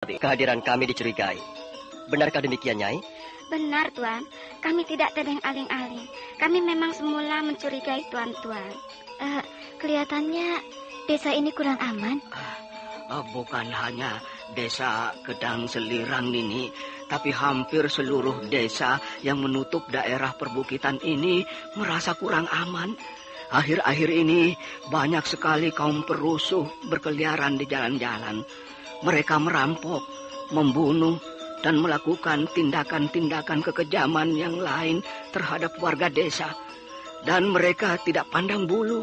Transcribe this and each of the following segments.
Kehadiran kami dicurigai. Benarkah demikian, Nyai? Benar, Tuan. Kami tidak tedeng aling-aling. Kami memang semula mencurigai Tuan. Kelihatannya desa ini kurang aman. Bukan hanya desa Gedang Selirang ini, tapi hampir seluruh desa yang menutup daerah perbukitan ini merasa kurang aman. Akhir-akhir ini banyak sekali kaum perusuh berkeliaran di jalan-jalan. Mereka merampok, membunuh, dan melakukan tindakan-tindakan kekejaman yang lain terhadap warga desa. Dan mereka tidak pandang bulu.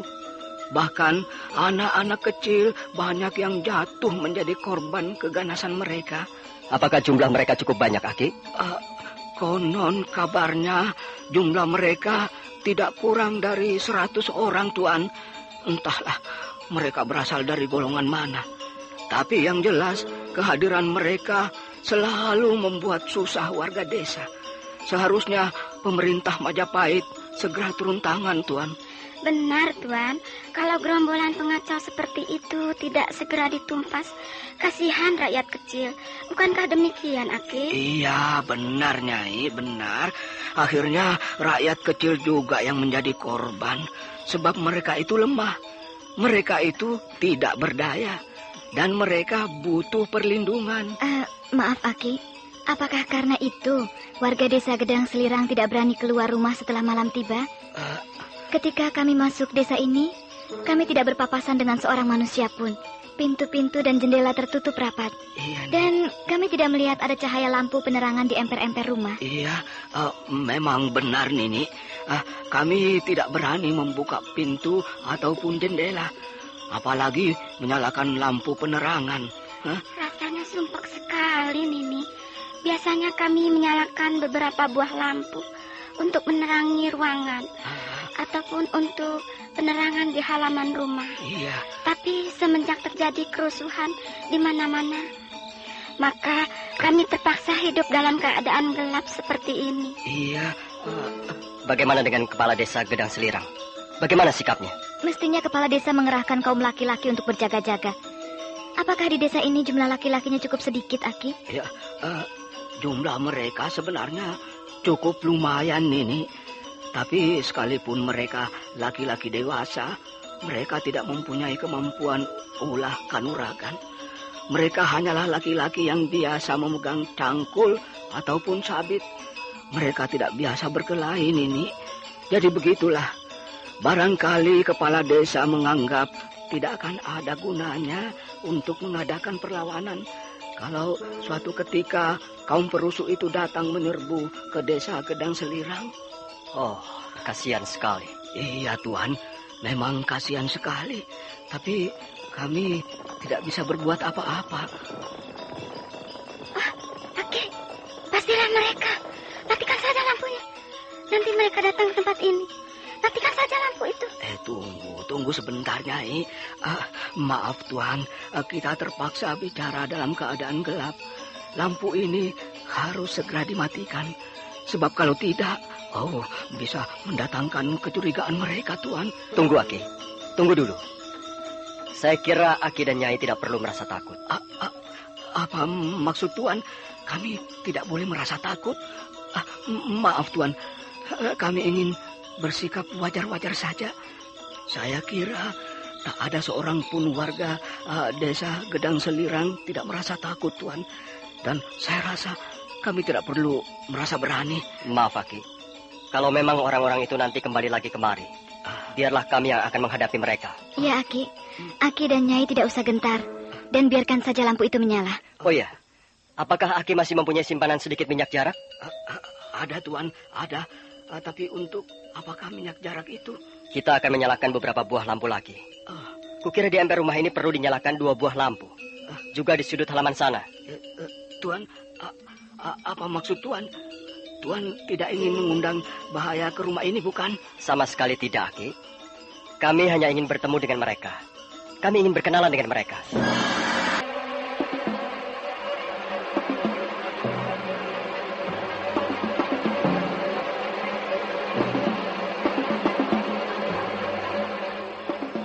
Bahkan anak-anak kecil banyak yang jatuh menjadi korban keganasan mereka. Apakah jumlah mereka cukup banyak, Aki? Konon kabarnya jumlah mereka tidak kurang dari 100 orang, Tuan. Entahlah mereka berasal dari golongan mana. Tapi yang jelas kehadiran mereka selalu membuat susah warga desa. Seharusnya pemerintah Majapahit segera turun tangan, Tuan. Benar, Tuan. Kalau gerombolan pengacau seperti itu tidak segera ditumpas, kasihan rakyat kecil. Bukankah demikian, Aki? Iya, benar, Nyai, benar. Akhirnya rakyat kecil juga yang menjadi korban. Sebab mereka itu lemah. Mereka itu tidak berdaya. Dan mereka butuh perlindungan. Maaf, Aki. Apakah karena itu warga desa Gedang Selirang tidak berani keluar rumah setelah malam tiba? Ketika kami masuk desa ini, kami tidak berpapasan dengan seorang manusia pun. Pintu-pintu dan jendela tertutup rapat. Iya, dan kami tidak melihat ada cahaya lampu penerangan di emper-emper rumah. Iya, memang benar, Nini. Kami tidak berani membuka pintu ataupun jendela. Apalagi menyalakan lampu penerangan. Rasanya sumpek sekali, Nini. Biasanya kami menyalakan beberapa buah lampu untuk menerangi ruangan. Ataupun untuk penerangan di halaman rumah. Iya. Tapi semenjak terjadi kerusuhan di mana-mana, maka kami terpaksa hidup dalam keadaan gelap seperti ini. Iya. Bagaimana dengan kepala desa Gedang Selirang? Bagaimana sikapnya? Mestinya kepala desa mengerahkan kaum laki-laki untuk berjaga-jaga. Apakah di desa ini jumlah laki-lakinya cukup sedikit, Aki? Ya, jumlah mereka sebenarnya cukup lumayan, Nini. Tapi sekalipun mereka laki-laki dewasa, mereka tidak mempunyai kemampuan ulah kanuragan. Mereka hanyalah laki-laki yang biasa memegang cangkul ataupun sabit. Mereka tidak biasa berkelahi, Nini. Jadi begitulah. Barangkali kepala desa menganggap tidak akan ada gunanya untuk mengadakan perlawanan. Kalau suatu ketika kaum perusuh itu datang menyerbu ke desa Gedang Selirang. Oh, kasihan sekali. Iya, Tuan. Memang kasihan sekali. Tapi kami tidak bisa berbuat apa-apa. Oke, pastilah mereka. Matikan saja lampunya. Nanti mereka datang ke tempat ini. Matikan saja lampu itu. Tunggu sebentar, Nyai. Maaf, Tuan. Kita terpaksa bicara dalam keadaan gelap. Lampu ini harus segera dimatikan. Sebab kalau tidak, bisa mendatangkan kecurigaan mereka, Tuan. Tunggu, Aki. Tunggu dulu. Saya kira Aki dan Nyai tidak perlu merasa takut. Apa maksud Tuan? Kami tidak boleh merasa takut. Maaf, Tuan. Kami ingin bersikap wajar-wajar saja. Saya kira tak ada seorang pun warga desa Gedang Selirang tidak merasa takut, Tuan. Dan saya rasa kami tidak perlu merasa berani. Maaf, Aki. Kalau memang orang-orang itu nanti kembali lagi kemari, biarlah kami yang akan menghadapi mereka. Iya, Aki. Aki dan Nyai tidak usah gentar. Dan biarkan saja lampu itu menyala. Oh iya, apakah Aki masih mempunyai simpanan sedikit minyak jarak? Ada, Tuan, ada. Tapi untuk apakah minyak jarak itu? Kita akan menyalakan beberapa buah lampu lagi. Kukira di emper rumah ini perlu dinyalakan 2 buah lampu. Juga di sudut halaman sana. Tuan, apa maksud Tuan? Tuan tidak ingin mengundang bahaya ke rumah ini, bukan? Sama sekali tidak, Aki. Kami hanya ingin bertemu dengan mereka. Kami ingin berkenalan dengan mereka.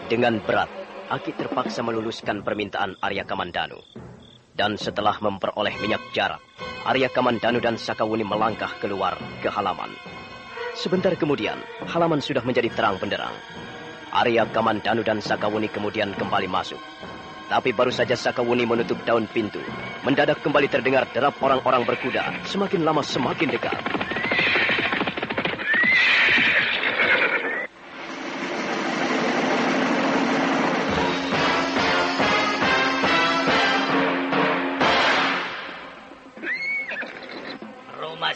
Dengan berat, Aki terpaksa meluluskan permintaan Arya Kamandanu. Dan setelah memperoleh minyak jarak, Arya Kamandanu dan Sakawuni melangkah keluar ke halaman. Sebentar kemudian, halaman sudah menjadi terang benderang. Arya Kamandanu dan Sakawuni kemudian kembali masuk. Tapi baru saja Sakawuni menutup daun pintu, mendadak kembali terdengar derap orang-orang berkuda, semakin lama semakin dekat.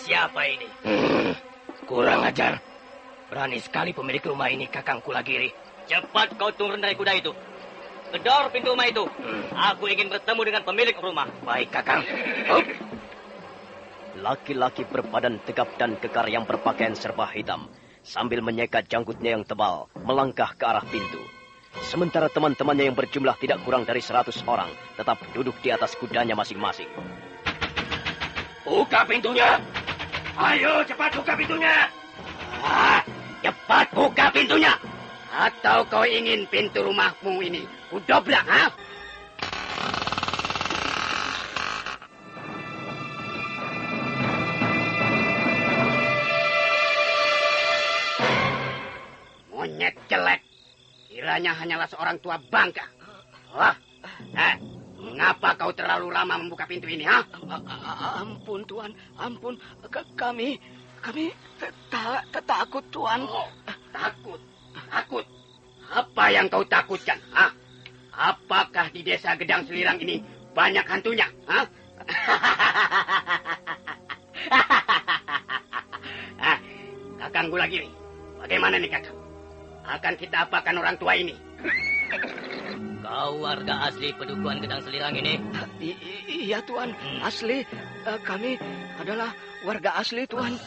Siapa ini? Kurang ajar. Berani sekali pemilik rumah ini, Kakang Kulagiri. Cepat kau turun dari kuda itu. Gedor pintu rumah itu. Aku ingin bertemu dengan pemilik rumah. Baik, Kakang. Laki-laki berbadan tegap dan kekar yang berpakaian serba hitam, sambil menyeka janggutnya yang tebal, melangkah ke arah pintu. Sementara teman-temannya yang berjumlah tidak kurang dari 100 orang, tetap duduk di atas kudanya masing-masing. Buka pintunya! Ayo, cepat buka pintunya! Cepat buka pintunya! Atau kau ingin pintu rumahmu ini kudobrak, ha? Monyet jelek. Kiranya hanyalah seorang tua bangka. Mengapa kau terlalu lama membuka pintu ini, ha? Ampun, Tuan. Ampun. Kami takut, Tuan. Oh, takut? Apa yang kau takutkan, ha? Apakah di desa Gedang Selirang ini banyak hantunya, ha? Kakang Kulagiri, bagaimana nih, Kakang? Akan kita apakan orang tua ini? Kau warga asli pedukuhan Gedang Selirang ini? Iya, Tuan. Asli. Kami adalah warga asli, Tuan.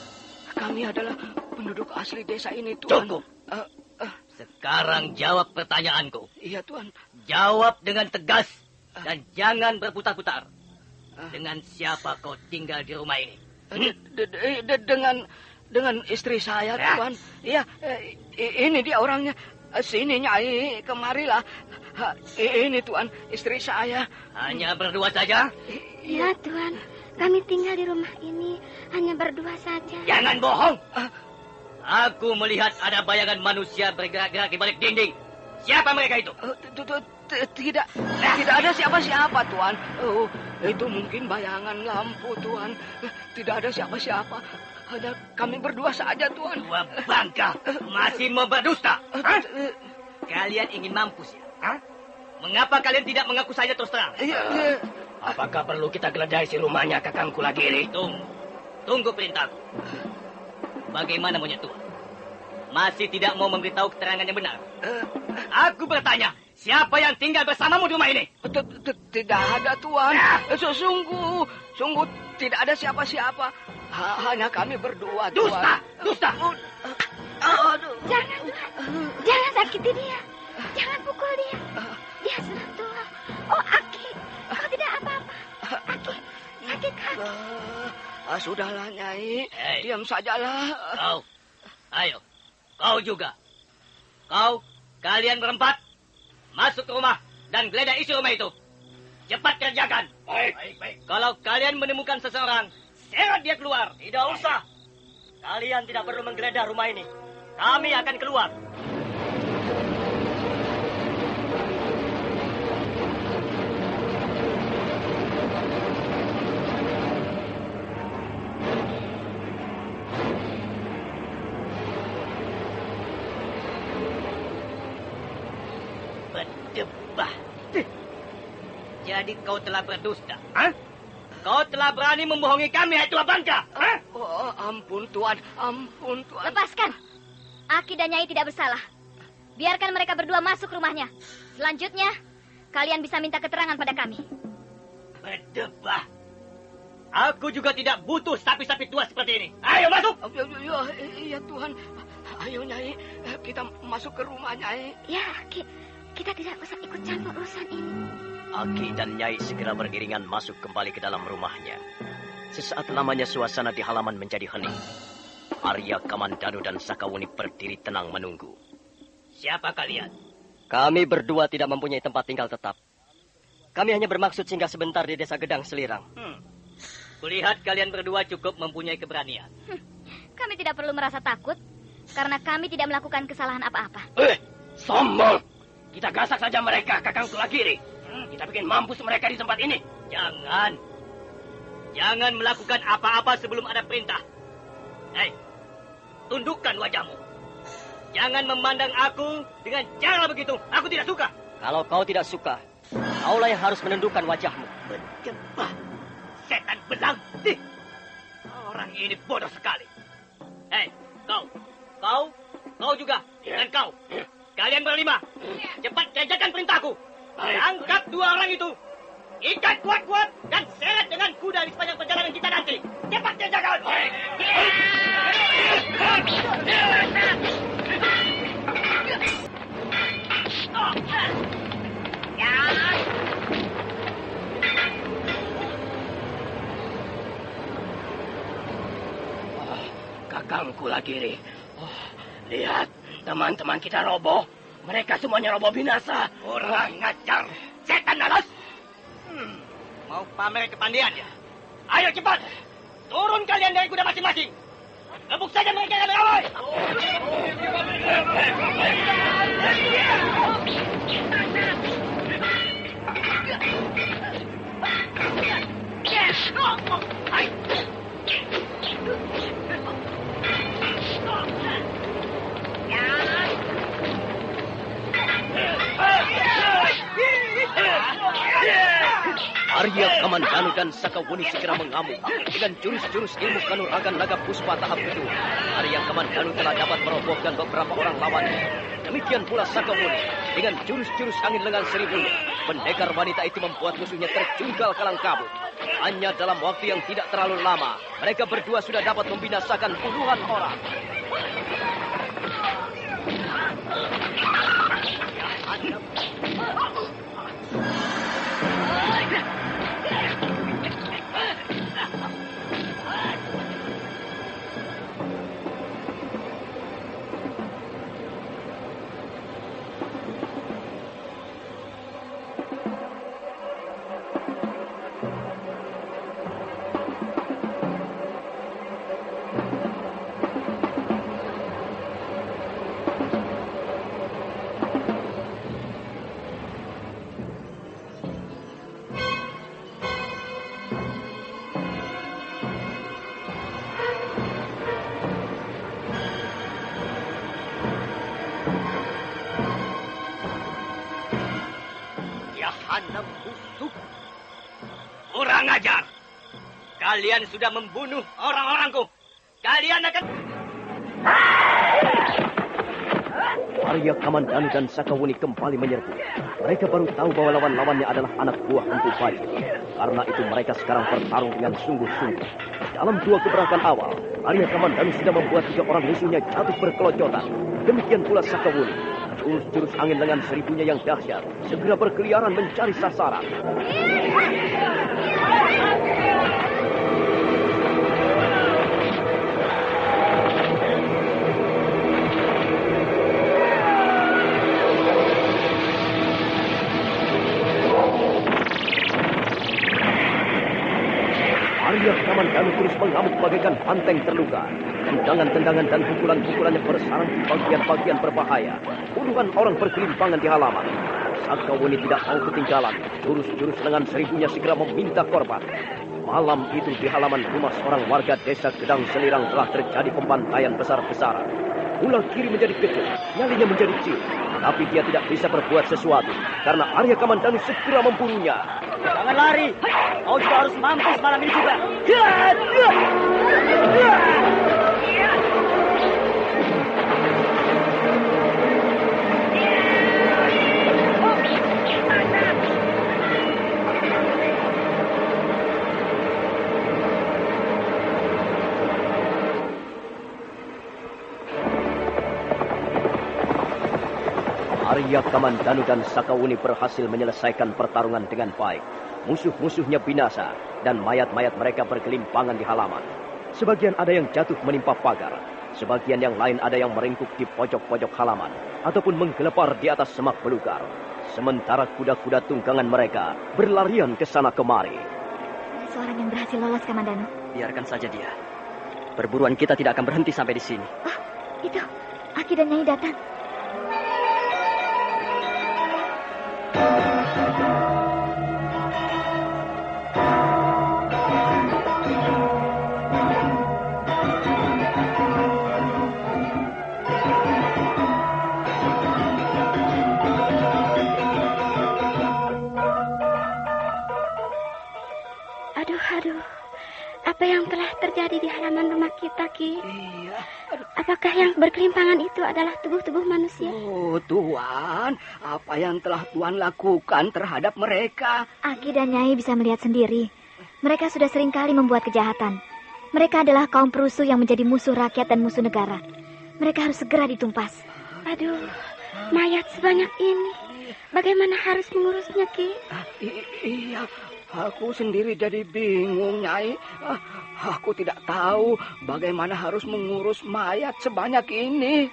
Kami adalah penduduk asli desa ini, Tuan. Cukup. Sekarang jawab pertanyaanku. Iya, Tuan. Jawab dengan tegas dan jangan berputar-putar. Dengan siapa kau tinggal di rumah ini? Dengan istri saya, Tuan. Iya, ini dia orangnya. Sini, Nyai, kemarilah. Ini, Tuan, istri saya. Hanya berdua saja? Ya, Tuan. Kami tinggal di rumah ini hanya berdua saja. Jangan bohong. Aku melihat ada bayangan manusia bergerak-gerak di balik dinding. Siapa mereka itu? Tidak ada siapa-siapa, Tuan. Itu mungkin bayangan lampu, Tuan. Tidak ada siapa-siapa. Hanya kami berdua saja, Tuan. Dua bangka masih mau berdusta. Kalian ingin mampus ya? Mengapa kalian tidak mengaku saja terus terang? Apakah perlu kita geledah isi rumahnya, Kakang Kulagiri? Tunggu perintahku. Bagaimana monyet tua? Masih tidak mau memberitahu keterangan yang benar? Aku bertanya, siapa yang tinggal bersamamu di rumah ini? Tidak ada, Tuan. Sungguh tidak ada siapa-siapa. Hanya kami berdua, Tuan. Dusta! Jangan, Tuan. Jangan sakiti dia. Jangan pukul dia. Dia sudah tua. Oh, Aki. Kau tidak apa-apa. Aki, sakit kaki. Sudahlah, Nyai. Hey. Diam sajalah. Ayo. Kau juga. Kalian berempat. Masuk ke rumah dan geledah isi rumah itu. Cepat kerjakan. Baik. Kalau kalian menemukan seseorang, seret dia keluar. Tidak usah. Kalian tidak perlu menggeledah rumah ini. Kami akan keluar. Berdebah. Jadi kau telah berdusta. Kau telah berani membohongi kami, hai tua bangka. Ampun, Tuan. Ampun, Tuan. Lepaskan. Aki dan Nyai tidak bersalah. Biarkan mereka berdua masuk rumahnya. Selanjutnya, kalian bisa minta keterangan pada kami. Berdebah. Aku juga tidak butuh sapi-sapi tua seperti ini. Ayo masuk. Iya, Tuhan. Ayo, Nyai. Kita masuk ke rumah, Nyai. Ya, Aki. Kita tidak usah ikut campur urusan ini. Aki dan Nyai segera beriringan masuk kembali ke dalam rumahnya. Sesaat lamanya suasana di halaman menjadi hening. Arya Kamandanu dan Sakawuni berdiri tenang menunggu. Siapa kalian? Kami berdua tidak mempunyai tempat tinggal tetap. Kami hanya bermaksud singgah sebentar di desa Gedang Selirang. Kulihat kalian berdua cukup mempunyai keberanian. Kami tidak perlu merasa takut, karena kami tidak melakukan kesalahan apa-apa. Sombong! Kita gasak saja mereka, Kakang Sulagiri. Kita bikin mampus mereka di tempat ini. Jangan. Jangan melakukan apa-apa sebelum ada perintah. Hei, tundukkan wajahmu. Jangan memandang aku dengan cara begitu. Aku tidak suka. Kalau kau tidak suka, kaulah yang harus menundukkan wajahmu. Berjebak. Setan belang. Orang ini bodoh sekali. Hei, kau juga, dan kau. Kalian berlima, cepat kerjakan perintahku. Angkat 2 orang itu. Ikat kuat-kuat dan seret dengan kuda di sepanjang perjalanan kita nanti. Cepat kerjakan. Kakang Sulagiri. Lihat, teman-teman kita roboh. Mereka semuanya roboh binasa. Orang ngajar. Setan alas. Mau pamer kepandaian ya? Ayo cepat. Turun kalian dari kuda masing-masing. Gebuk saja mereka yang berawai. Arya Kamandanu dan Sakawuni segera mengamuk. Dengan jurus-jurus ilmu kanuragan naga puspa tahap kedua, Arya Kamandanu telah dapat merobohkan beberapa orang lawannya. Demikian pula Sakawuni. Dengan jurus-jurus angin lengan seribunya, pendekar wanita itu membuat musuhnya terjungkal kalang kabut. Hanya dalam waktu yang tidak terlalu lama, mereka berdua sudah dapat membinasakan puluhan orang. Jahanam busuk. Kurang ajar. Kalian sudah membunuh orang-orangku. Kalian akan... Arya Kamandanu dan Sakawuni kembali menyerbu. Mereka baru tahu bahwa lawan-lawannya adalah anak buah Empu Bajil. Karena itu mereka sekarang bertarung dengan sungguh-sungguh. Dalam 2 gebrakan awal, Arya Kamandanu sudah membuat 3 orang musuhnya jatuh berkelojotan. Demikian pula Sakawuni. Jurus-jurus angin lengan seribunya yang dahsyat segera berkeliaran mencari sasaran. Arya Kamandanu terus mengamuk bagaikan banteng terluka. Tendangan-tendangan dan pukulan-pukulannya bersarang di bagian-bagian berbahaya. Puluhan orang berkelimpangan di halaman. Sakawuni tidak mau ketinggalan. Jurus-jurus lengan seribunya segera meminta korban. Malam itu di halaman rumah seorang warga desa Gedang Selirang telah terjadi pembantaian besar-besaran. Ular kiri menjadi kejut, nyalinya menjadi ciut. Tapi dia tidak bisa berbuat sesuatu karena Arya Kamandanu segera membunuhnya. Jangan lari. Kau juga harus mampus malam ini juga. Arya Kamandanu dan Sakawuni berhasil menyelesaikan pertarungan dengan baik. Musuh-musuhnya binasa dan mayat-mayat mereka bergelimpangan di halaman. Sebagian ada yang jatuh menimpa pagar. Sebagian yang lain ada yang meringkuk di pojok-pojok halaman ataupun menggelepar di atas semak belukar. Sementara kuda-kuda tunggangan mereka berlarian ke sana kemari. Seorang yang berhasil lolos, Kamandanu. Biarkan saja dia. Perburuan kita tidak akan berhenti sampai di sini. Oh, itu Aki dan Nyai datang. Aduh. Apa yang telah terjadi di halaman rumah kita, Ki? Iya. Apakah yang berkelimpangan itu adalah tubuh-tubuh manusia? Oh, Tuan. Apa yang telah Tuan lakukan terhadap mereka? Aki dan Nyai bisa melihat sendiri. Mereka sudah seringkali membuat kejahatan. Mereka adalah kaum perusuh yang menjadi musuh rakyat dan musuh negara. Mereka harus segera ditumpas. Aduh, mayat sebanyak ini. Bagaimana harus mengurusnya, Ki? Iya. Aku sendiri jadi bingung, Nyai. Aku tidak tahu bagaimana harus mengurus mayat sebanyak ini.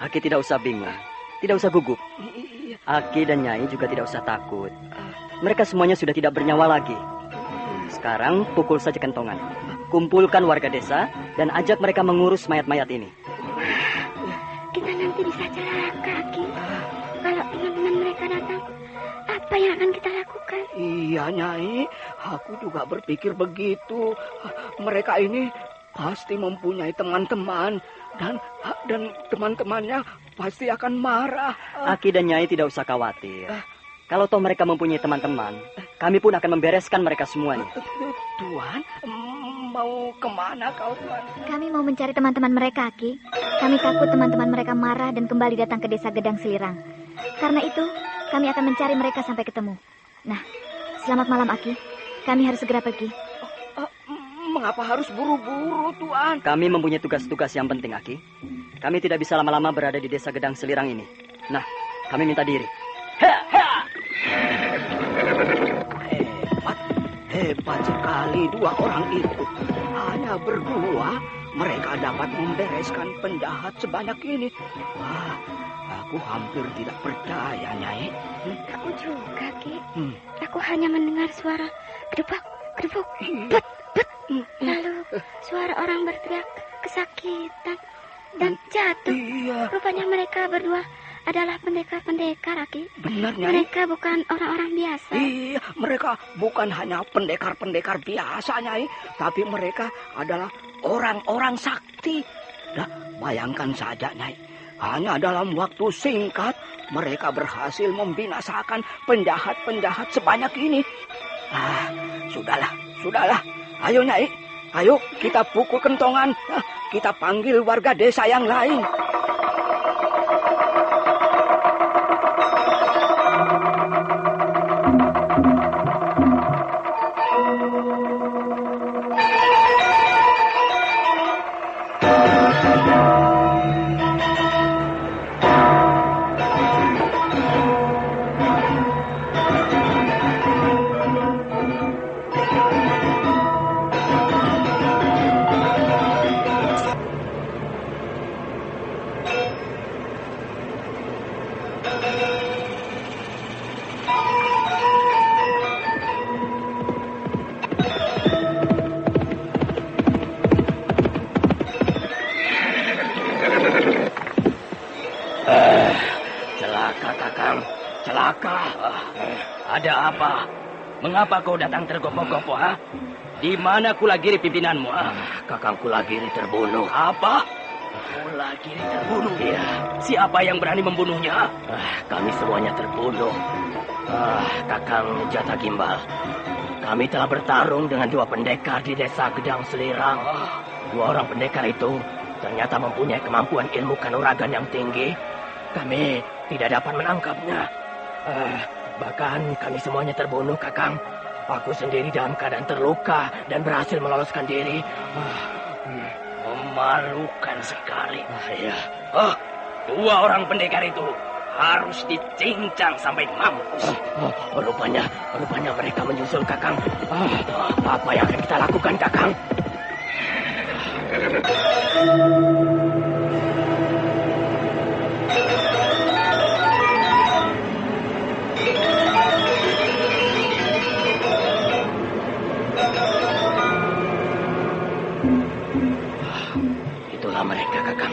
Aki tidak usah bingung. Tidak usah gugup. Aki dan Nyai juga tidak usah takut. Mereka semuanya sudah tidak bernyawa lagi. Sekarang pukul saja kentongan. Kumpulkan warga desa dan ajak mereka mengurus mayat-mayat ini. Kita nanti bisa celaka, Ki. Kalau teman-teman mereka datang, apa yang akan kita lakukan? Iya, Nyai. Aku juga berpikir begitu. Mereka ini pasti mempunyai teman-teman. Dan teman-temannya pasti akan marah. Aki dan Nyai tidak usah khawatir. Kalau toh mereka mempunyai teman-teman, kami pun akan membereskan mereka semuanya. Tuan, mau kemana kau, Tuan? Kami mau mencari teman-teman mereka, Aki. Kami takut teman-teman mereka marah dan kembali datang ke desa Gedang Selirang. Karena itu, kami akan mencari mereka sampai ketemu. Nah, selamat malam, Aki. Kami harus segera pergi. Mengapa harus buru-buru, Tuan? Kami mempunyai tugas-tugas yang penting, Aki. Kami tidak bisa lama-lama berada di desa Gedang Selirang ini. Nah, kami minta diri. Hebat sekali dua orang itu. Hanya berdua mereka dapat membereskan penjahat sebanyak ini. Wah, aku hampir tidak percaya, Nyai. Aku juga, Ki. Aku hanya mendengar suara gedebak, but. Lalu suara orang berteriak kesakitan dan jatuh. Iya. Rupanya mereka berdua adalah pendekar-pendekar, Aki. Benar, Nyai. Mereka bukan orang-orang biasa. Iya, mereka bukan hanya pendekar-pendekar biasa, Nyai. Tapi mereka adalah orang-orang sakti. Nah, bayangkan saja, Nyai. Hanya dalam waktu singkat, mereka berhasil membinasakan penjahat-penjahat sebanyak ini. Sudahlah. Ayo, Nyai. Ayo, kita pukul kentongan. Kita panggil warga desa yang lain. Ada apa? Mengapa kau datang tergopoh-gopoh, ha? Di mana Kulagiri pimpinanmu, ha? Kakang Kulagiri terbunuh. Apa? Kulagiri terbunuh? Iya. Siapa yang berani membunuhnya? Kami semuanya terbunuh. Kakang Jata Gimbal, kami telah bertarung dengan dua pendekar di desa Gedang Selirang. Dua orang pendekar itu ternyata mempunyai kemampuan ilmu kanuragan yang tinggi. Kami tidak dapat menangkapnya. Bahkan kami semuanya terbunuh, Kakang. Aku sendiri dalam keadaan terluka dan berhasil meloloskan diri. Memalukan sekali. Dua orang pendekar itu harus dicincang sampai mampus. Rupanya mereka menyusul, Kakang. Apa yang akan kita lakukan, Kakang? Itulah mereka, Kakang.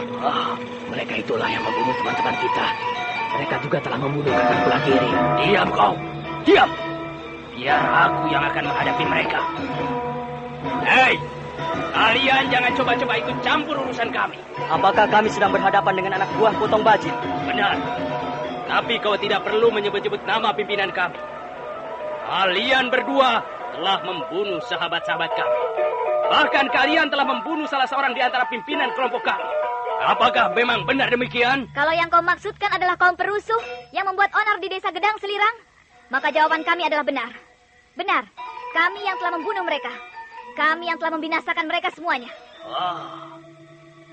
Mereka itulah yang membunuh teman-teman kita. Mereka juga telah membunuh Kakang Kulagiri. Diam kau! Diam! Biar aku yang akan menghadapi mereka. Hei! Kalian jangan coba-coba ikut campur urusan kami. Apakah kami sedang berhadapan dengan anak buah Potong Bajil? Benar. Tapi kau tidak perlu menyebut-nyebut nama pimpinan kami. Kalian berdua telah membunuh sahabat-sahabat kami. Bahkan kalian telah membunuh salah seorang di antara pimpinan kelompok kami. Apakah memang benar demikian? Kalau yang kau maksudkan adalah kaum perusuh yang membuat onar di desa Gedang Selirang, maka jawaban kami adalah benar. Benar, kami yang telah membunuh mereka. Kami yang telah membinasakan mereka semuanya.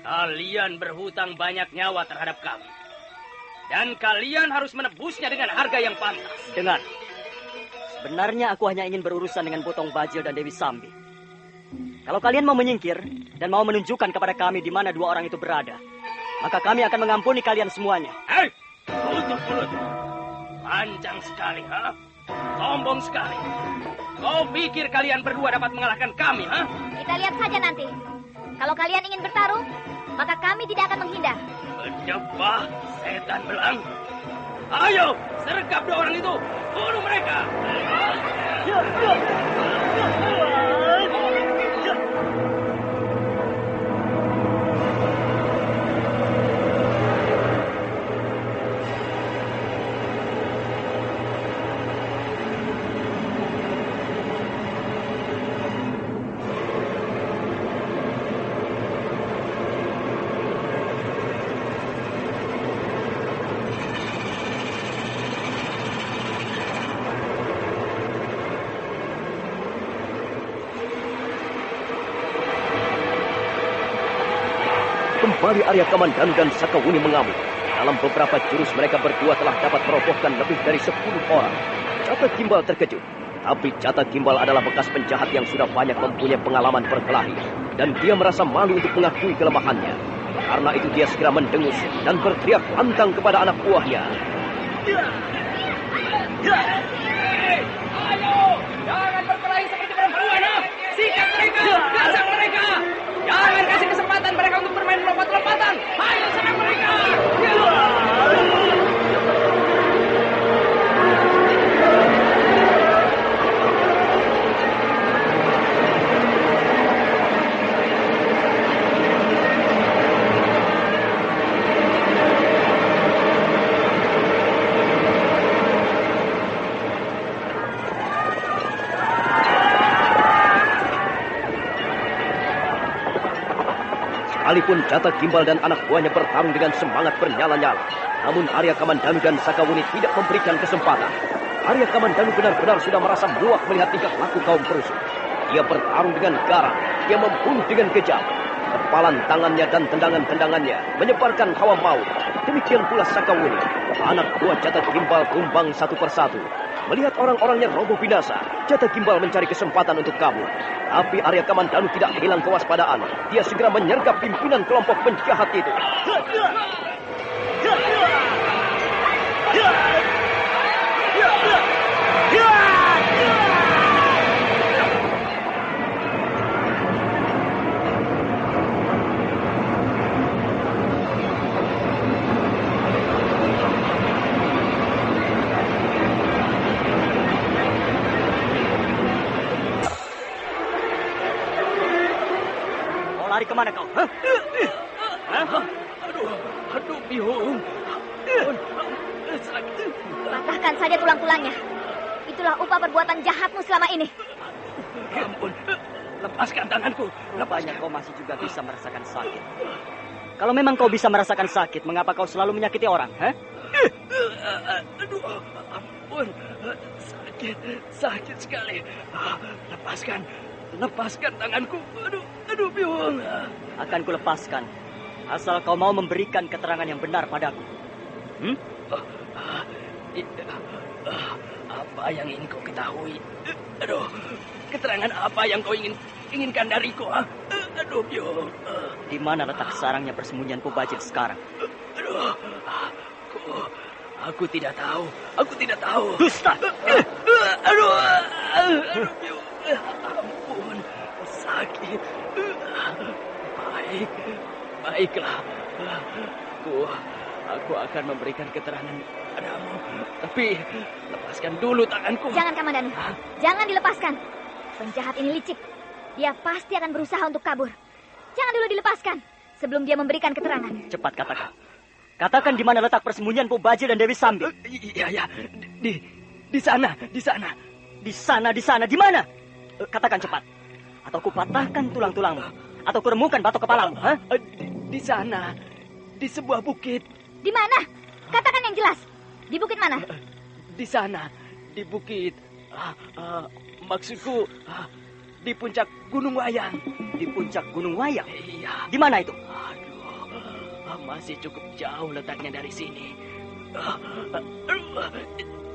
Kalian berhutang banyak nyawa terhadap kami. Dan kalian harus menebusnya dengan harga yang pantas. Dengar, sebenarnya aku hanya ingin berurusan dengan Potong Bajil dan Dewi Sambi. Kalau kalian mau menyingkir dan mau menunjukkan kepada kami di mana dua orang itu berada, maka kami akan mengampuni kalian semuanya. Hei, tutup mulut. Panjang sekali, ha? Sombong sekali. Kau pikir kalian berdua dapat mengalahkan kami, ha? Kita lihat saja nanti. Kalau kalian ingin bertarung, maka kami tidak akan menghindar. Berdebah, setan belang. Ayo, sergap dua orang itu. Bunuh mereka. Kembali Arya Kamandanu dan Sakawuni mengamuk. Dalam beberapa jurus mereka berdua telah dapat merobohkan lebih dari 10 orang. Jata Gimbal terkejut. Tapi Jata Gimbal adalah bekas penjahat yang sudah banyak mempunyai pengalaman berkelahi. Dan dia merasa malu untuk mengakui kelemahannya. Karena itu dia segera mendengus dan berteriak lantang kepada anak buahnya. Ayo, jangan berkelahi seperti perempuan, ha? Sikat mereka, gasak mereka. Jangan kasih kesempatan mereka untuk bermain lompat-lompatan. Ayo serang mereka. Sekalipun Jata Gimbal dan anak buahnya bertarung dengan semangat bernyala-nyala, namun Arya Kamandanu dan Sakawuni tidak memberikan kesempatan. Arya Kamandanu benar-benar sudah merasa muak melihat tingkah laku kaum perusuh. Dia bertarung dengan garang, dia membunuh dengan kejam. Kepalan tangannya dan tendangan-tendangannya menyebarkan hawa maut. Demikian pula Sakawuni, anak buah Jata Gimbal tumbang satu persatu. Melihat orang-orangnya roboh binasa, Jata Gimbal mencari kesempatan untuk kabur. Tapi Arya Kamandanu tidak hilang kewaspadaan. Dia segera menyergap pimpinan kelompok penjahat itu. Lari kemana kau? Hah? Aduh, Bihung. Patahkan saja tulang-tulangnya. Itulah upah perbuatan jahatmu selama ini. Ampun, lepaskan tanganku. Rupanya kau masih juga bisa merasakan sakit. Kalau memang kau bisa merasakan sakit, mengapa kau selalu menyakiti orang? Hah? Aduh, ampun. Sakit sekali. Lepaskan tanganku. Aduh, Bihung. Akan kulepaskan, asal kau mau memberikan keterangan yang benar padaku. Apa yang ingin kau ketahui? Aduh, keterangan apa yang kau inginkan dariku? Aduh, Bihung. Di mana letak sarangnya persembunyian Pubajil sekarang? Aduh, aku tidak tahu. Aku tidak tahu. Dusta! Aduh, ampun, sakit. Baiklah. Aku akan memberikan keterangan padamu. Tapi lepaskan dulu tanganku. Jangan, Kamandanu. Jangan dilepaskan. Penjahat ini licik. Dia pasti akan berusaha untuk kabur. Jangan dulu dilepaskan sebelum dia memberikan keterangan. Cepat katakan. Katakan di mana letak persembunyian Pubajil dan Dewi Sambi. Iya. Di sana. Di sana. Di mana? Katakan cepat. Atau kupatahkan tulang-tulangmu. Atau kuremukan batok kepalamu. Hah? Di sana. Di sebuah bukit. Di mana? Katakan yang jelas. Di bukit mana? Di sana. Di bukit. Maksudku di puncak Gunung Wayang. Di puncak Gunung Wayang? Iya. Di mana itu? Aduh, masih cukup jauh letaknya dari sini.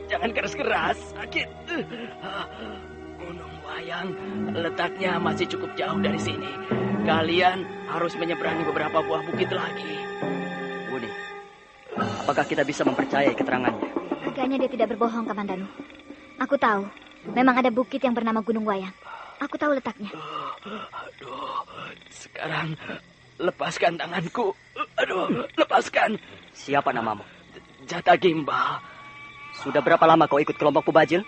Jangan keras-keras, sakit. Gunung Wayang letaknya masih cukup jauh dari sini. Kalian harus menyeberangi beberapa buah bukit lagi. Wuni, apakah kita bisa mempercayai keterangannya? Agaknya dia tidak berbohong, Kamandanu. Aku tahu, memang ada bukit yang bernama Gunung Wayang. Aku tahu letaknya. Aduh, sekarang lepaskan tanganku. Aduh, lepaskan. Siapa namamu? Jata Gimbal. Sudah berapa lama kau ikut kelompok Pubajil?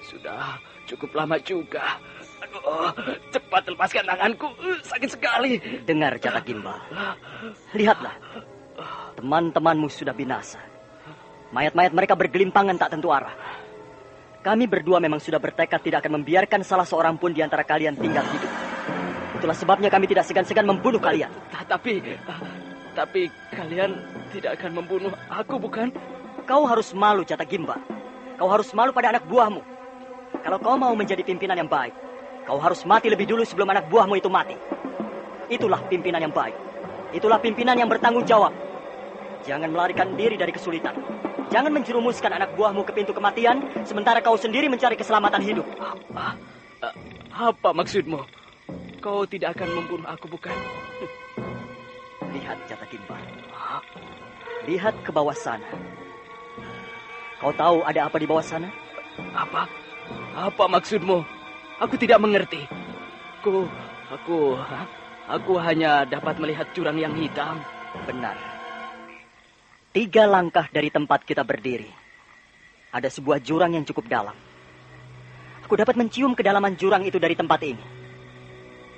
Sudah cukup lama juga. Aduh, cepat lepaskan tanganku. Sakit sekali. Dengar, Jata Gimbal. Lihatlah. Teman-temanmu sudah binasa. Mayat-mayat mereka bergelimpangan tak tentu arah. Kami berdua memang sudah bertekad tidak akan membiarkan salah seorang pun di antara kalian tinggal hidup. Itulah sebabnya kami tidak segan-segan membunuh kalian. Tapi kalian tidak akan membunuh aku, bukan? Kau harus malu, Jata Gimbal. Kau harus malu pada anak buahmu. Kalau kau mau menjadi pimpinan yang baik, kau harus mati lebih dulu sebelum anak buahmu itu mati. Itulah pimpinan yang baik. Itulah pimpinan yang bertanggung jawab. Jangan melarikan diri dari kesulitan. Jangan menjerumuskan anak buahmu ke pintu kematian, sementara kau sendiri mencari keselamatan hidup. Apa maksudmu? Kau tidak akan membunuh aku, bukan? Lihat, Jata Gimbal. Lihat ke bawah sana. Kau tahu ada apa di bawah sana? Apa maksudmu? Aku tidak mengerti. Aku hanya dapat melihat jurang yang hitam. Benar. 3 langkah dari tempat kita berdiri, ada sebuah jurang yang cukup dalam. Aku dapat mencium kedalaman jurang itu dari tempat ini.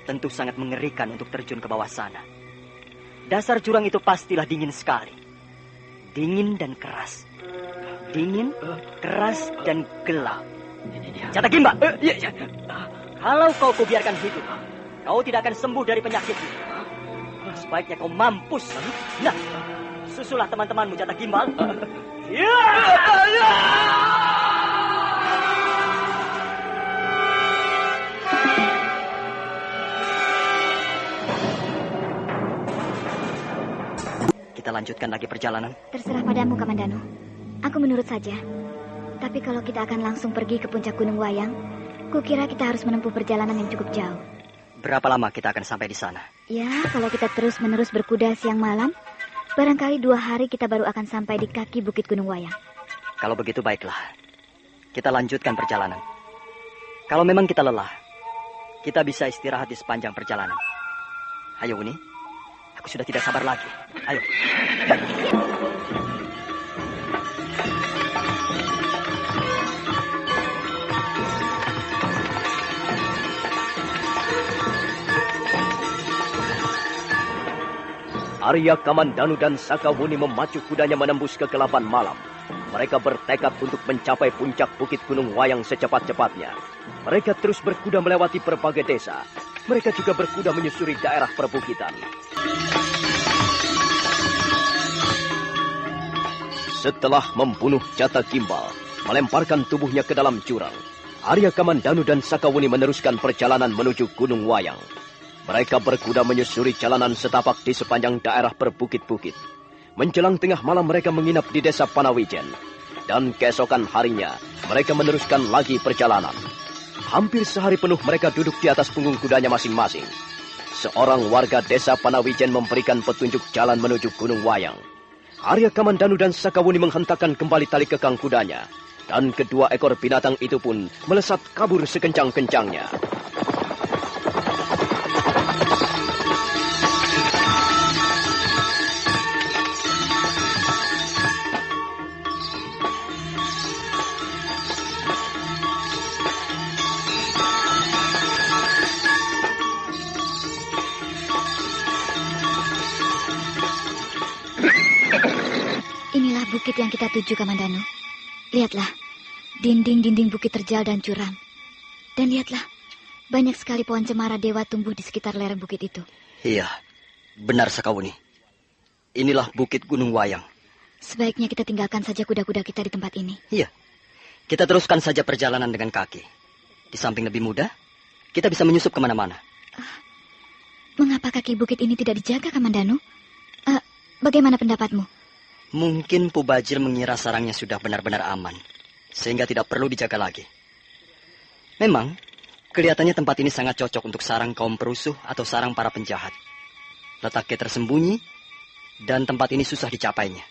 Tentu sangat mengerikan untuk terjun ke bawah sana. Dasar jurang itu pastilah dingin sekali. Dingin dan keras. Dingin, keras, dan gelap. Jata Gimbal! Kalau kau kubiarkan hidup, kau tidak akan sembuh dari penyakitmu. Sebaiknya kau mampus. Nah, susulah teman-temanmu, Jata Gimbal. Kita lanjutkan lagi perjalanan. Terserah padamu, Kamandanu. Aku menurut saja. Tapi kalau kita akan langsung pergi ke puncak Gunung Wayang, kukira kita harus menempuh perjalanan yang cukup jauh. Berapa lama kita akan sampai di sana? Ya, kalau kita terus-menerus berkuda siang malam, barangkali 2 hari kita baru akan sampai di kaki Bukit Gunung Wayang. Kalau begitu baiklah. Kita lanjutkan perjalanan. Kalau memang kita lelah, kita bisa istirahat di sepanjang perjalanan. Ayo, Wuni. Aku sudah tidak sabar lagi. Ayo. Arya Kamandanu dan Sakawuni memacu kudanya menembus kegelapan malam. Mereka bertekad untuk mencapai puncak Bukit Gunung Wayang secepat-cepatnya. Mereka terus berkuda melewati berbagai desa. Mereka juga berkuda menyusuri daerah perbukitan. Setelah membunuh Jata Gimbal, melemparkan tubuhnya ke dalam jurang, Arya Kamandanu dan Sakawuni meneruskan perjalanan menuju Gunung Wayang. Mereka berkuda menyusuri jalanan setapak di sepanjang daerah berbukit-bukit. Menjelang tengah malam mereka menginap di desa Panawijen. Dan keesokan harinya, mereka meneruskan lagi perjalanan. Hampir sehari penuh mereka duduk di atas punggung kudanya masing-masing. seorang warga desa Panawijen memberikan petunjuk jalan menuju Gunung Wayang. Arya Kamandanu dan Sakawuni menghentakkan kembali tali kekang kudanya, dan kedua ekor binatang itu pun melesat kabur sekencang-kencangnya. Inilah bukit yang kita tuju, Kamandanu. Lihatlah, dinding-dinding bukit terjal dan curam. Dan lihatlah, banyak sekali pohon cemara dewa tumbuh di sekitar lereng bukit itu. Iya, benar Sakawuni. Inilah bukit Gunung Wayang. Sebaiknya kita tinggalkan saja kuda-kuda kita di tempat ini. Iya, kita teruskan saja perjalanan dengan kaki. Di samping lebih mudah, kita bisa menyusup kemana-mana. Mengapa kaki bukit ini tidak dijaga, Kamandanu? Bagaimana pendapatmu? Mungkin Pubajil mengira sarangnya sudah benar-benar aman, sehingga tidak perlu dijaga lagi. Memang, kelihatannya tempat ini sangat cocok untuk sarang kaum perusuh atau sarang para penjahat. Letaknya tersembunyi, dan tempat ini susah dicapainya.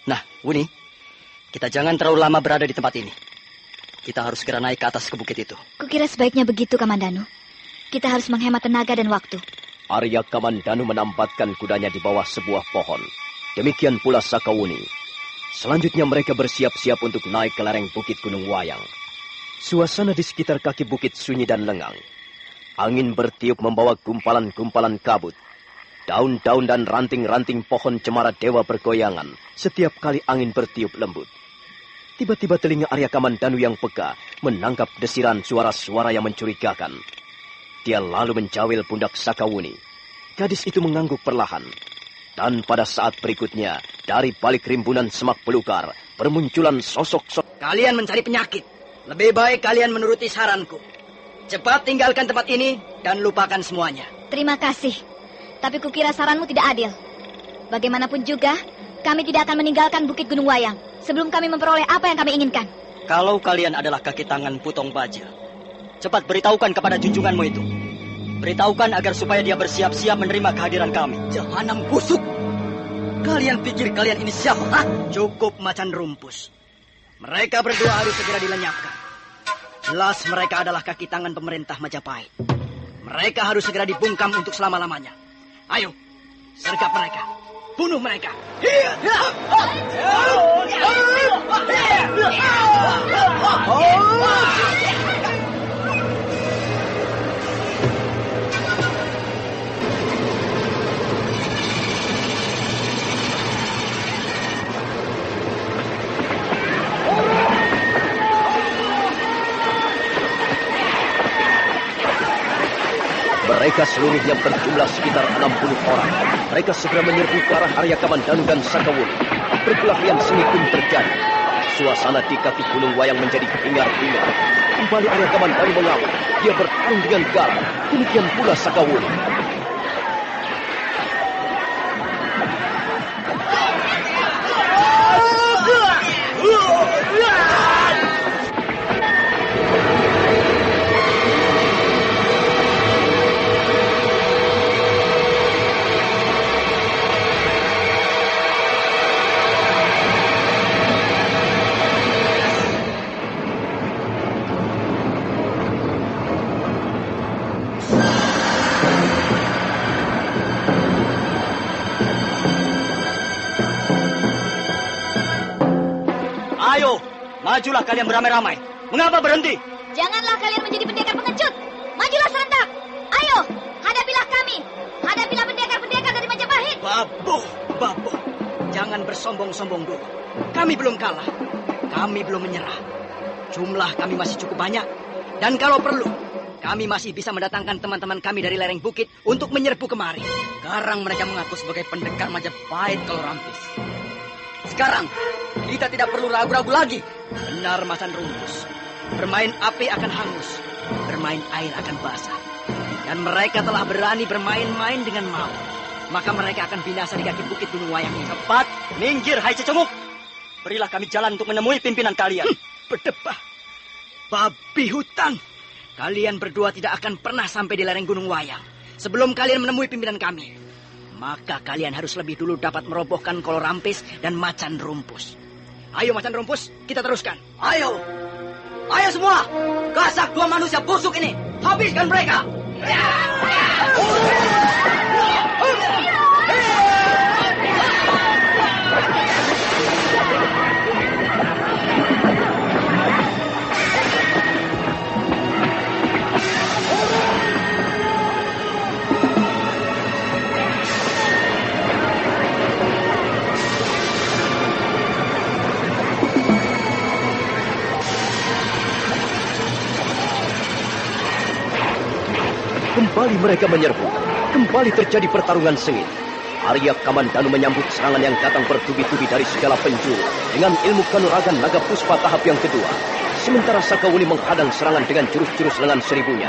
Nah, Wuni, kita jangan terlalu lama berada di tempat ini. Kita harus segera naik ke atas ke bukit itu. Kukira sebaiknya begitu, Kamandanu. Kita harus menghemat tenaga dan waktu. Arya Kamandanu menampatkan kudanya di bawah sebuah pohon. Demikian pula Sakawuni. Selanjutnya mereka bersiap-siap untuk naik ke lereng bukit Gunung Wayang. Suasana di sekitar kaki bukit sunyi dan lengang. Angin bertiup membawa gumpalan-gumpalan kabut. Daun-daun dan ranting-ranting pohon cemara dewa bergoyangan setiap kali angin bertiup lembut. Tiba-tiba telinga Arya Kamandanu yang peka menangkap desiran suara-suara yang mencurigakan. Dia lalu menjawil pundak Sakawuni. Gadis itu mengangguk perlahan. Dan pada saat berikutnya, dari balik rimbunan semak belukar, bermunculan sosok-sosok. Kalian mencari penyakit. Lebih baik kalian menuruti saranku. Cepat tinggalkan tempat ini dan lupakan semuanya. Terima kasih. Tapi kukira saranmu tidak adil. Bagaimanapun juga, kami tidak akan meninggalkan bukit Gunung Wayang sebelum kami memperoleh apa yang kami inginkan. Kalau kalian adalah kaki tangan Putong Bajil, cepat beritahukan kepada junjunganmu itu. Beritahukan agar supaya dia bersiap-siap menerima kehadiran kami. Jahanam busuk. Kalian pikir kalian ini siapa? Hah? Cukup macan rumpus. Mereka berdua harus segera dilenyapkan. Jelas mereka adalah kaki tangan pemerintah Majapahit. Mereka harus segera dibungkam untuk selama-lamanya. Ayo, sergap mereka. Bunuh mereka. Mereka seluruhnya berjumlah sekitar 60 orang. Mereka segera menyerbu ke arah Arya Kamandanu dan Sakawuni. Perkelahian sengit pun terjadi. Suasana di kaki Gunung Wayang menjadi hingar-bingar. Kembali Arya Kamandanu melawan. Dia bertarung dengan galak. Demikian pula Sakawuni. Ayo, majulah kalian beramai-ramai. Mengapa berhenti? Janganlah kalian menjadi pendekar pengecut. Majulah serentak. Ayo, hadapilah kami. Hadapilah pendekar-pendekar dari Majapahit. Babu. Jangan bersombong-sombong dulu. Kami belum kalah. Kami belum menyerah. Jumlah kami masih cukup banyak. Dan kalau perlu, kami masih bisa mendatangkan teman-teman kami dari lereng bukit untuk menyerbu kemari. Sekarang mereka mengaku sebagai pendekar Majapahit kalau rampis. Sekarang, kita tidak perlu ragu-ragu lagi. Benar, macan rumpus. Bermain api akan hangus. Bermain air akan basah. Dan mereka telah berani bermain-main dengan maut. Maka mereka akan binasa di kaki bukit Gunung Wayang ini. Cepat, minggir, hai cecunguk. Berilah kami jalan untuk menemui pimpinan kalian. Berdebah. Babi hutan. Kalian berdua tidak akan pernah sampai di lereng Gunung Wayang. sebelum kalian menemui pimpinan kami, maka kalian harus lebih dulu dapat merobohkan Kolor Rampis dan Macan Rumpus. Ayo Macan Rumpus, kita teruskan. Ayo. Ayo semua, gasak dua manusia busuk ini. Habiskan mereka. Kembali mereka menyerbu. Kembali terjadi pertarungan sengit. Arya Kamandanu menyambut serangan yang datang bertubi-tubi dari segala penjuru dengan ilmu kanuragan naga puspa tahap yang kedua. Sementara Sakawuni menghadang serangan dengan jurus-jurus lengan seribunya.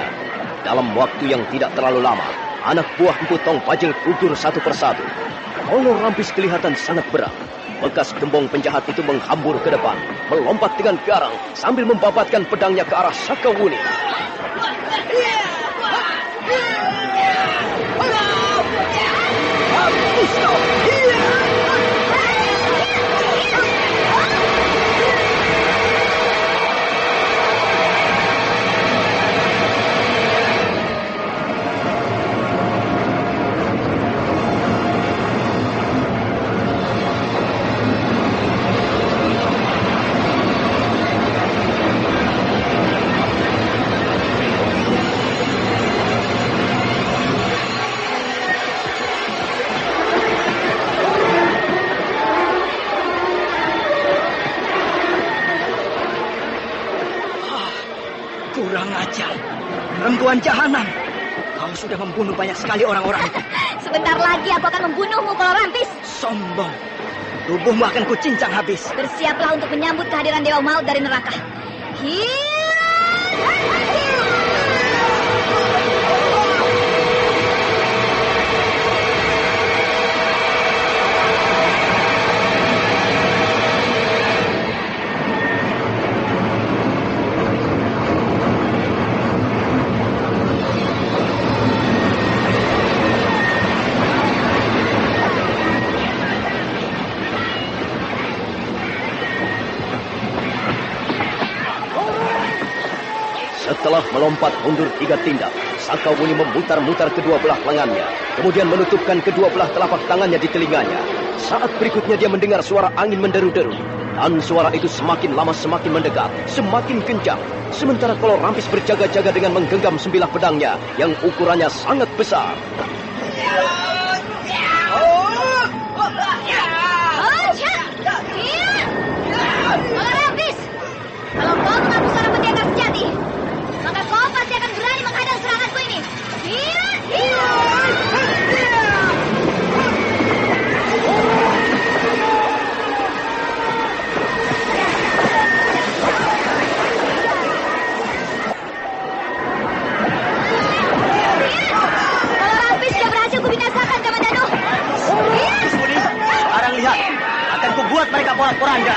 Dalam waktu yang tidak terlalu lama, anak buah Empu Tong Pajeng gugur satu persatu. Kolor Rampis kelihatan sangat berat. Bekas gembong penjahat itu menghambur ke depan, melompat dengan garang sambil membabatkan pedangnya ke arah Sakawuni. Kurang ajar. Perempuan jahanam. Kau sudah membunuh banyak sekali orang-orang. Sebentar lagi aku akan membunuhmu, Kolor Rampis. Sombong. Tubuhmu akan kucincang habis. Bersiaplah untuk menyambut kehadiran Dewa Maut dari neraka. Setelah melompat mundur 3 tindak, Sakawuni memutar-mutar kedua belah lengannya, kemudian menutupkan kedua belah telapak tangannya di telinganya. Saat berikutnya dia mendengar suara angin menderu-deru, dan suara itu semakin lama semakin mendekat, semakin kencang. Sementara Kolor Rampis berjaga-jaga dengan menggenggam 9 pedangnya yang ukurannya sangat besar. Kolor Rampis, kalau kau mengaku seorang pendekar sejati, maka kau pasti akan berani menghadang seranganku ini. Kolor Rampis sudah berhasil kubinasakan, Kamandanu. Sekarang lihat, akan kubuat mereka porak-poranda.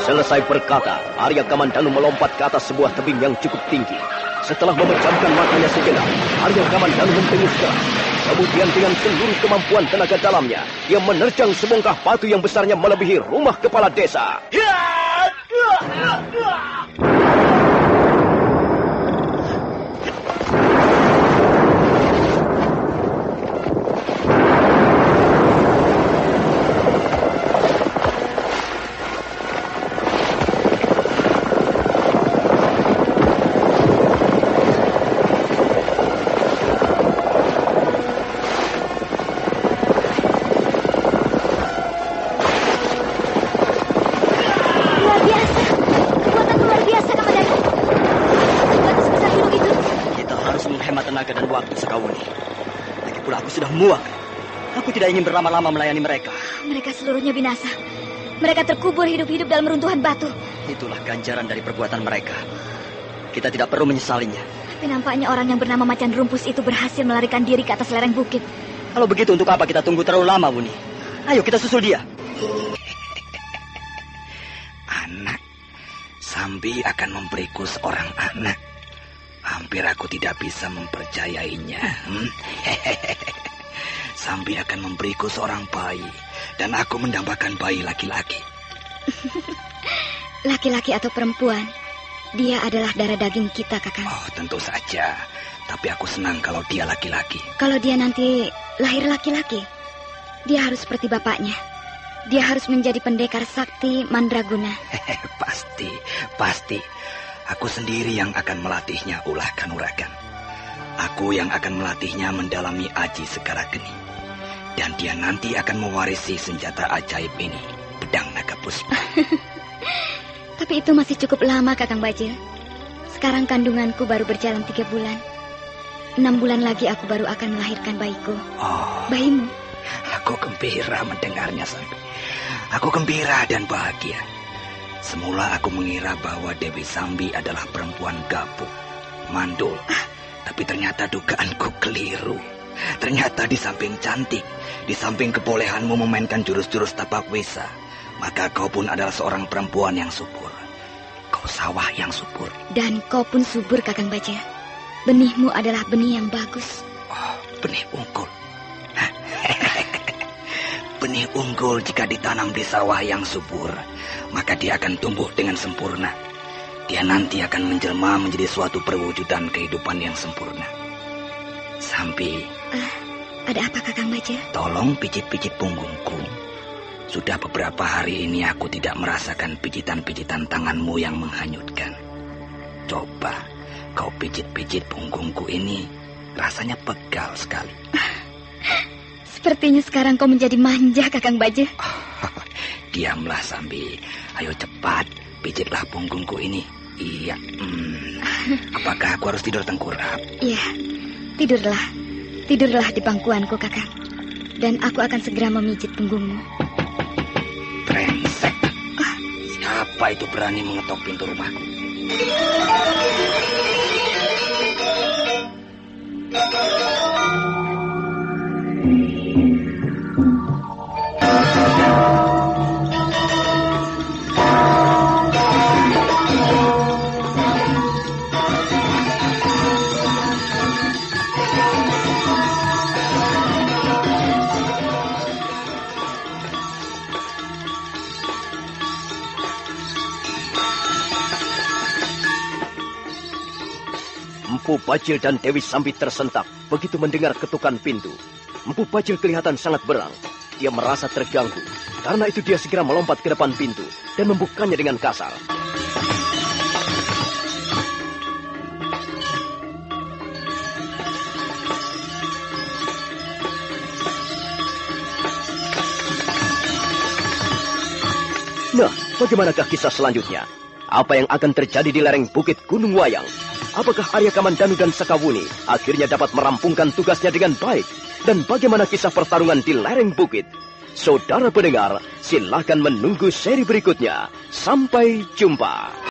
Selesai berkata, Arya Kamandanu melompat ke atas sebuah tebing yang cukup tinggi. Setelah memejamkan matanya sejenak, Arya Kamandanu mendengus keras. Kemudian dengan seluruh kemampuan tenaga dalamnya, dia menerjang sebongkah batu yang besarnya melebihi rumah kepala desa. Muak. Aku tidak ingin berlama-lama melayani mereka. Mereka seluruhnya binasa. Mereka terkubur hidup-hidup dalam runtuhan batu. Itulah ganjaran dari perbuatan mereka. Kita tidak perlu menyesalinya. Tapi nampaknya orang yang bernama Macan Rumpus itu berhasil melarikan diri ke atas lereng bukit. Kalau begitu untuk apa kita tunggu terlalu lama, Wuni? Ayo kita susul dia. Anak, Sambi akan memberiku seorang anak. Hampir aku tidak bisa mempercayainya. Sambi akan memberiku seorang bayi, dan aku mendambakan bayi laki-laki. Laki-laki atau perempuan, dia adalah darah daging kita, Kakang. Oh, tentu saja. Tapi aku senang kalau dia laki-laki. Kalau dia nanti lahir laki-laki, dia harus seperti bapaknya. Dia harus menjadi pendekar sakti Mandraguna. Pasti. Aku sendiri yang akan melatihnya ulah kanuragan. Aku yang akan melatihnya mendalami aji segara geni. Dan dia nanti akan mewarisi senjata ajaib ini, pedang naga puspa. Tapi itu masih cukup lama, Kakang Bajil. Sekarang kandunganku baru berjalan 3 bulan. 6 bulan lagi aku baru akan melahirkan bayiku. Oh, Bayimu. aku gembira mendengarnya, Sambi. Aku gembira dan bahagia. Semula aku mengira bahwa Dewi Sambi adalah perempuan gabuk, mandul. Tapi ternyata dugaanku keliru. Ternyata di samping cantik, di samping kebolehanmu memainkan jurus-jurus tapak wisa, maka kau pun adalah seorang perempuan yang subur. Kau sawah yang subur. Dan kau pun subur, Kakang Bajil. Benihmu adalah benih yang bagus. Oh, benih unggul. Benih unggul jika ditanam di sawah yang subur, maka dia akan tumbuh dengan sempurna. Dia nanti akan menjelma menjadi suatu perwujudan kehidupan yang sempurna. Sambi, Ada apa, Kakang Bajil? tolong pijit-pijit punggungku. Sudah beberapa hari ini aku tidak merasakan pijitan-pijitan tanganmu yang menghanyutkan. Coba kau pijit-pijit punggungku ini, rasanya pegal sekali. Sepertinya sekarang kau menjadi manja, Kakang Bajil. Diamlah, Sambi. Ayo cepat, pijitlah punggungku ini. Iya. Apakah aku harus tidur tengkurap? Iya, tidurlah. Tidurlah di pangkuanku, Kakang. Dan aku akan segera memijit punggungmu. Brengsek. Siapa itu berani mengetok pintu rumahku? Empu Bajil dan Dewi Sambi tersentak begitu mendengar ketukan pintu. Empu Bajil kelihatan sangat berang. Dia merasa terganggu. Karena itu dia segera melompat ke depan pintu dan membukanya dengan kasar. Nah, bagaimanakah kisah selanjutnya? Apa yang akan terjadi di lereng bukit Gunung Wayang? Apakah Arya Kamandanu dan Sakawuni akhirnya dapat merampungkan tugasnya dengan baik? Dan bagaimana kisah pertarungan di lereng bukit? Saudara pendengar, silakan menunggu seri berikutnya. Sampai jumpa.